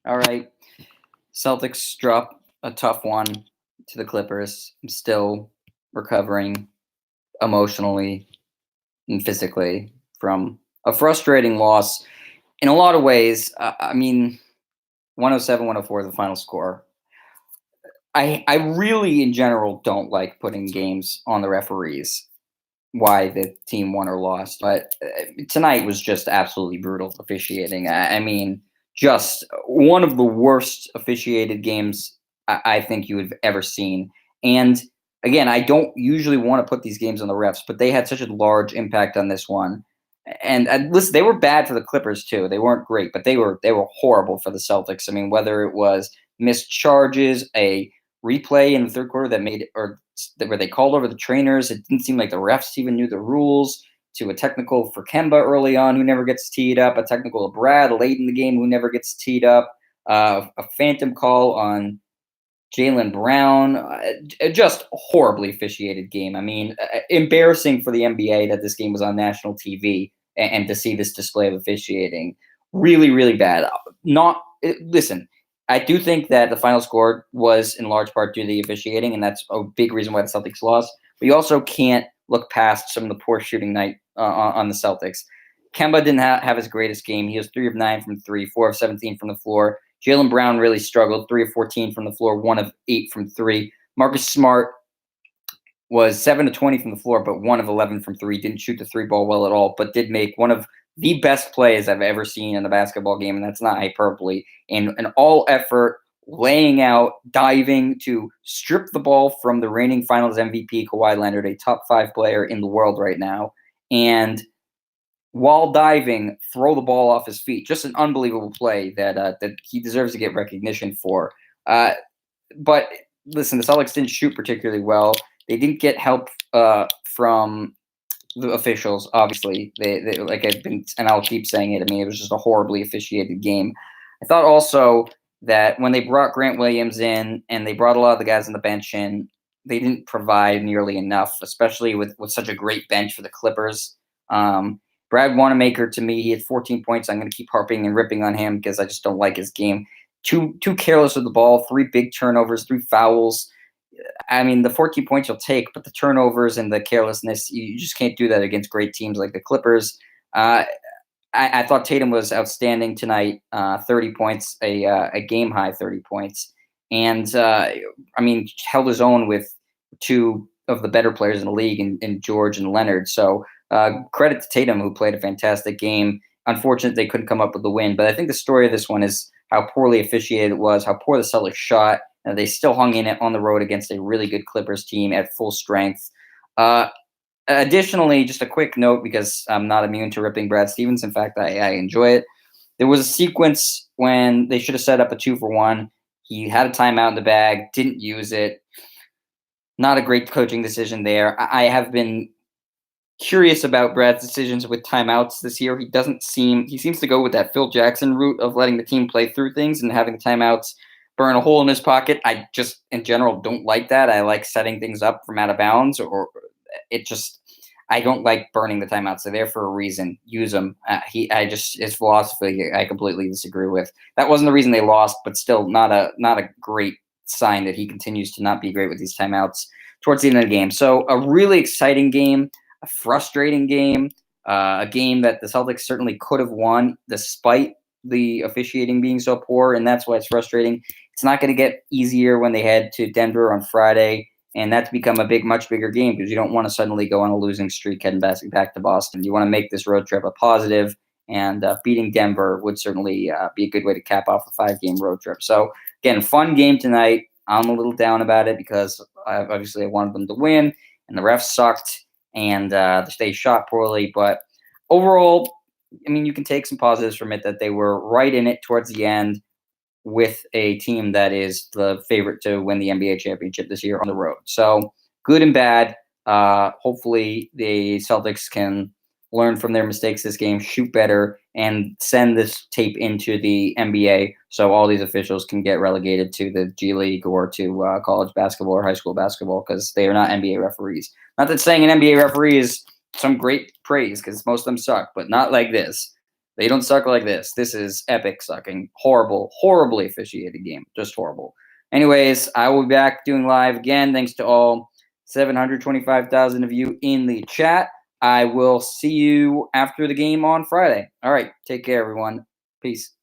All right. Celtics drop a tough one to the Clippers. I'm still recovering emotionally and physically from a frustrating loss in a lot of ways. 107, 104, the final score. I really, in general, don't like putting games on the referees, why the team won or lost. But tonight was just absolutely brutal officiating. Just one of the worst officiated games I think you have ever seen. And again, I don't usually want to put these games on the refs, but they had such a large impact on this one. And listen, they were bad for the Clippers too. They weren't great, but they were horrible for the Celtics. I mean, whether it was missed charges, a replay in the third quarter that made or where they called over the trainers. It didn't seem like the refs even knew the rules. To a technical for Kemba early on, who never gets teed up. A technical of Brad late in the game, who never gets teed up. A phantom call on Jaylen Brown. Just horribly officiated game. I mean, embarrassing for the NBA that this game was on national TV and to see this display of officiating. Really, really bad. Listen, I do think that the final score was in large part due to the officiating, and that's a big reason why the Celtics lost. But you also can't look past some of the poor shooting night on the Celtics. Kemba didn't have his greatest game. He was 3 of 9 from 3, 4 of 17 from the floor. Jaylen Brown really struggled, 3 of 14 from the floor, 1 of 8 from 3. Marcus Smart was 7 of 20 from the floor, but 1 of 11 from 3. Didn't shoot the 3 ball well at all, but did make one of the best plays I've ever seen in a basketball game, and that's not hyperbole. In an all-effort, laying out, diving to strip the ball from the reigning Finals MVP, Kawhi Leonard, a top 5 player in the world right now, and while diving, throw the ball off his feet. Just an unbelievable play that he deserves to get recognition for. But listen, the Celtics didn't shoot particularly well. They didn't get help from the officials. Obviously, they like I've been, and I'll keep saying it. I mean, it was just a horribly officiated game. I thought also that when they brought Grant Williams in and they brought a lot of the guys on the bench in, they didn't provide nearly enough, especially with such a great bench for the Clippers. Brad Wanamaker, to me, he had 14 points. I'm going to keep harping and ripping on him because I just don't like his game. Too careless with the ball, 3 big turnovers, 3 fouls. I mean, the 14 points you'll take, but the turnovers and the carelessness, you just can't do that against great teams like the Clippers. I thought Tatum was outstanding tonight, 30 points, a game-high 30 points. And, held his own with 2 of the better players in the league in George and Leonard. So credit to Tatum, who played a fantastic game. Unfortunate they couldn't come up with the win. But I think the story of this one is how poorly officiated it was, how poor the Celtics shot. They still hung in it on the road against a really good Clippers team at full strength. Additionally, just a quick note, because I'm not immune to ripping Brad Stevens. In fact, I enjoy it. There was a sequence when they should have set up a 2-for-1. He had a timeout in the bag, didn't use it. Not a great coaching decision there. I have been curious about Brad's decisions with timeouts this year. He seems to go with that Phil Jackson route of letting the team play through things and having the timeouts burn a hole in his pocket. I just, in general, don't like that. I like setting things up from out of bounds, or I don't like burning the timeouts. They're there for a reason. Use them. His philosophy, I completely disagree with. That wasn't the reason they lost, but still not a great sign that he continues to not be great with these timeouts towards the end of the game. So a really exciting game, a frustrating game, a game that the Celtics certainly could have won despite the officiating being so poor, and that's why it's frustrating. It's not going to get easier when they head to Denver on Friday, and that's become a much bigger game because you don't want to suddenly go on a losing streak heading back to Boston. You want to make this road trip a positive, and beating Denver would certainly be a good way to cap off a 5-game road trip. So, again, fun game tonight. I'm a little down about it because obviously I wanted them to win, and the refs sucked, and they shot poorly. But overall, I mean, you can take some positives from it that they were right in it towards the end with a team that is the favorite to win the NBA championship this year on the road. So good and bad. Hopefully the Celtics can learn from their mistakes this game, shoot better, and send this tape into the NBA so all these officials can get relegated to the G League or to college basketball or high school basketball because they are not NBA referees. Not that saying an NBA referee is some great praise because most of them suck, but not like this. They don't suck like this. This is epic sucking. Horrible, horribly officiated game. Just horrible. Anyways, I will be back doing live again. Thanks to all 725,000 of you in the chat. I will see you after the game on Friday. All right. Take care, everyone. Peace.